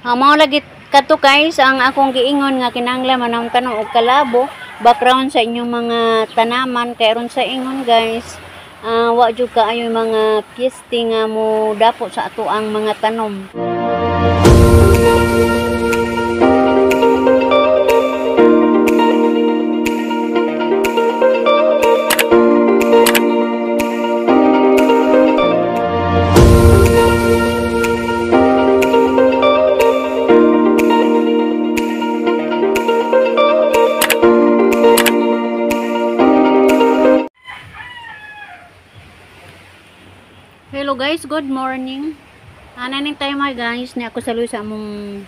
Mao lagi kato guys ang akong giingon nga kinahanglan manahon tanong og kalabo background sa inyong mga tanaman kay aron sa ingon guys. Wa jud kaayo mga piyeste nga mo dapo sa ato ang mga tanom. Hello guys, good morning. Ananing tayo mga guys, ni ako saluy sa among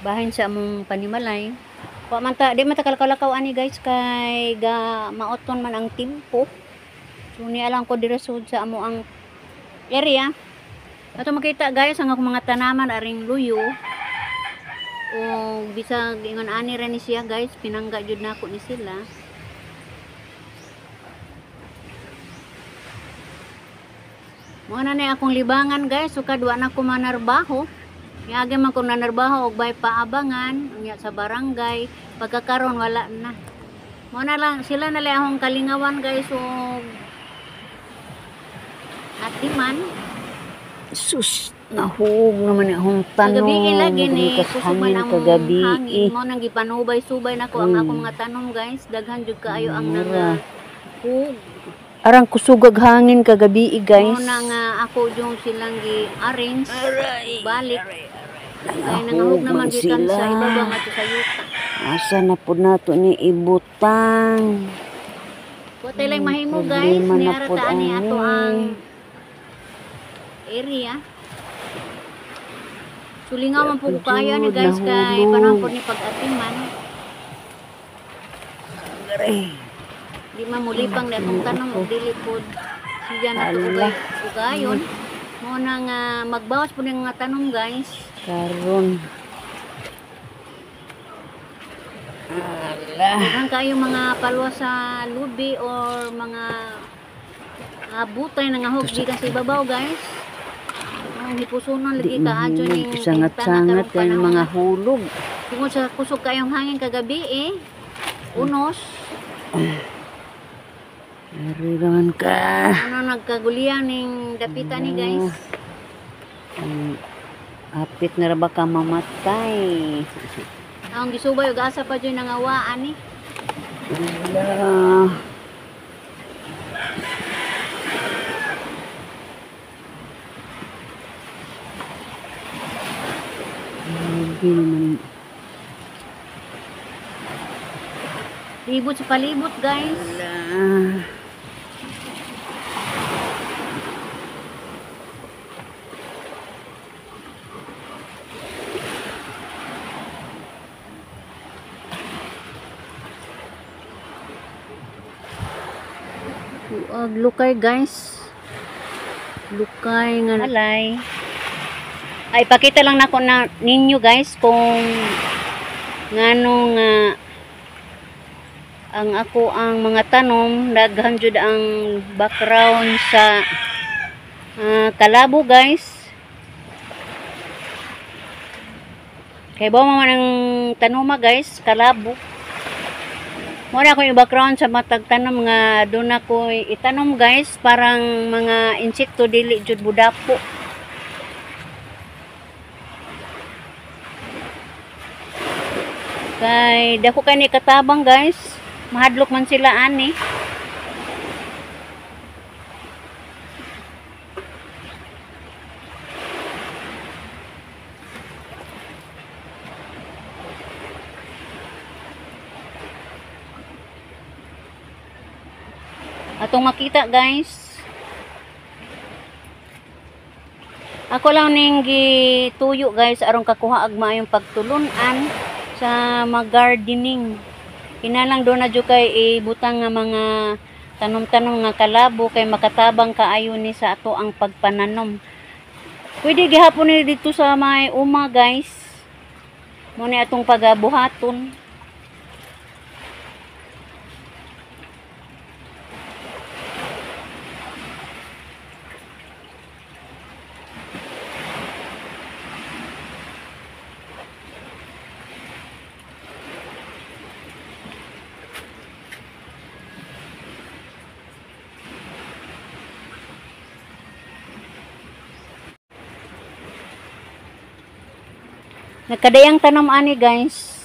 bahin sa among panimalay. Wa man ta, di man ta kalakaw ani guys kay ga maoton man ang timpo. So ni alang ko dira sud sa amo ang area. Ato makita guys ang akong mga tanaman aring luyo. O bisag ingon ani ra ni siya guys, pinangga jud nako ni sila. Mo na ni akong libangan guys, so kadwa na ko manarbaho. Yagi man ko nanarbaho og bay paabangan unya sa barangay, pagkakaron wala na. Mo na lang sila na lang akong kalingawan guys so atiman. Sus, nahug naman akong tanong. Kagabi lagi ni kusuban ang kagabi. hangin. Mo nang gipanubay-subay nako ang akong mga tanom guys, daghan jud kaayo ang hug. Arang kusugag hangin kagabi guys. Muna nga ako yung silang gi-arrange balik. Kaya nangahog naman gikan sa ibabang ato sa yuta. Asa na po nato ni ibutang. Watay lang mahimo guys, niarata ani ato ang area. Sulingaw man po kaya ni guys kay panahon po ni pag-atiman. Di mamulipang na itong tanong o dilipod siya na ito ugayon mo na nga magbawas po ng mga tanong guys karon ang kayo mga palwa sa lubi or mga butay na nga hog gikan sa ibabaw guys ang hipusunon lagi kaadyo ning sangat-sangat kayo mga hulog tungod sa kusog kayong hangin kagabi unos. Nariran ka. Ano nagkagulian ning dapita ni guys? Apit na ra ba ka mamatay? Ang gisubay og asa pa jud nangawaan ni. Wala. Hindi naman. Libot sa palibot guys. Wala. Lukay guys. Lukay nga alay. Ay pakita lang nako na ninyo guys kung nganong ang ako ang mga tanom daghan jud ang background sa kalabo guys. Kay ba man ang tanoma guys, kalabo. Muna ko yung background sa matag tanom nga doon ako itanom guys, parang mga insekto dili jud budapo. Kay dako kay ni katabang guys, mahadlok man sila ani. Atong makita guys, ako lang ning gituyo guys aron kakuha og maayong pagtulunan sa mag-gardening. Kinalang do na jud kay ibutang nga mga tanom-tanom nga kalabo kay makatabang kaayo ni sa ato ang pagpananom. Pwede gihapon ni dito sa may uma guys. Mo ni atong pagabuhaton. Nagkadayang tanom ani guys.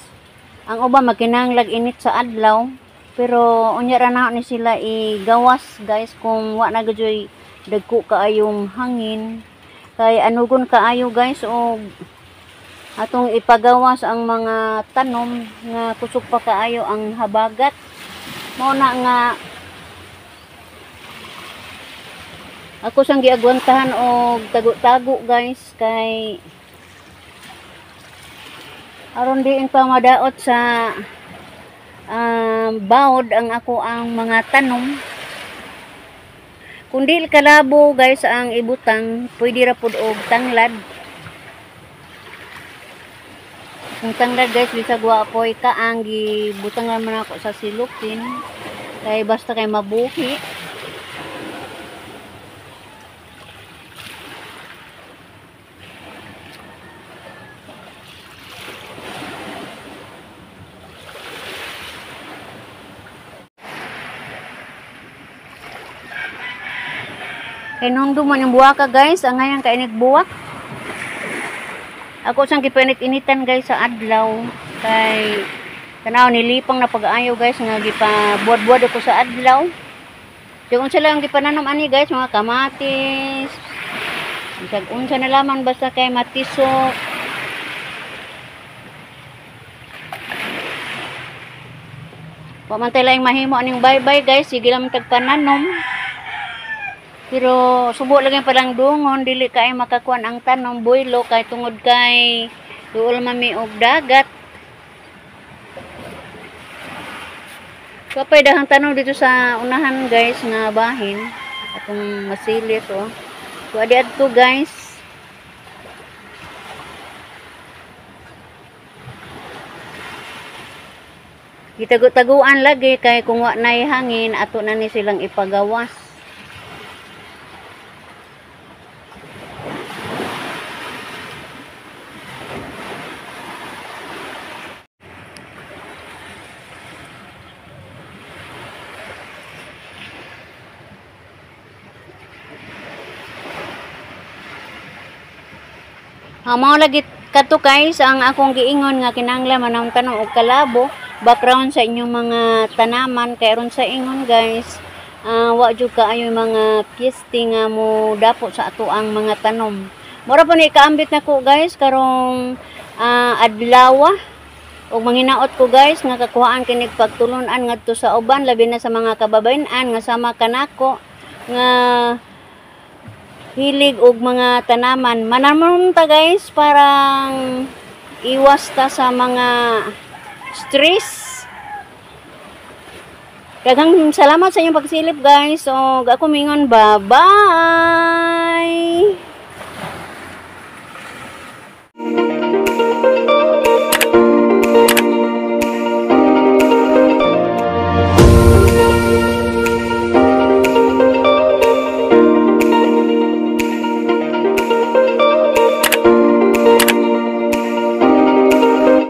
Ang uban magkinahanglag init sa adlaw. Pero unya ra na ni sila igawas guys kung wa na gadyoy dagko kaayong hangin. Kay anugon kaayo guys o atong ipagawas ang mga tanom nga kusog pa kaayo ang habagat. Mao na nga ako sang giagwantahan og tago-tago guys kay aron diin pa madaot sa bawod ang ako ang mga tanom. Kung di kalabo guys ang ibutang, pwede ra pud og tanglad. Kung tanglad guys bisag wa koy kaang gibutang naman ako sa silupin. Kay basta kay mabuhi. Kay nung duman yung buwaka guys, ang ngayon kainit buwak. Ako sang gipainit-initan guys sa adlaw. Kay tanaw nilipang na pag-ayo guys nga gipa-buwad-buwad ako sa adlaw. Yung unsa lang gipananom ani guys, mga kamatis. Bisag unsa na laman basta kay matisok. Wa man tay laing mahimo aning bye-bye guys, sige lang tagpananom. Pero subo lang palang dungon, dili kay makakuan ang tanong boylo kay tungod kay duol mami og dagat. Kapay dahang tanong dito sa unahan guys nga bahin atong masilit oh. So adi adto guys. Gitago-taguan lagi kay kung wa nay hangin ato na ni silang ipagawas. Mao lagi kato guys ang akong giingon nga kinahanglan manang tanong og kalabo background sa inyong mga tanaman kay aron sa ingon guys wa jud kaayo mga piyeste nga mo dapo sa ato ang mga tanom. Mura po ni kaambit nako guys karong adlaw og manginaot ko guys nga kakuhaan kinig pagtulunan ngadto sa uban labi na sa mga kababayen-an nga sama kanako nga hilig og mga tanaman. Manamon ta guys parang iwas ta sa mga stress. Daghang salamat sa inyong pagsilip guys. So ako mingon bye-bye.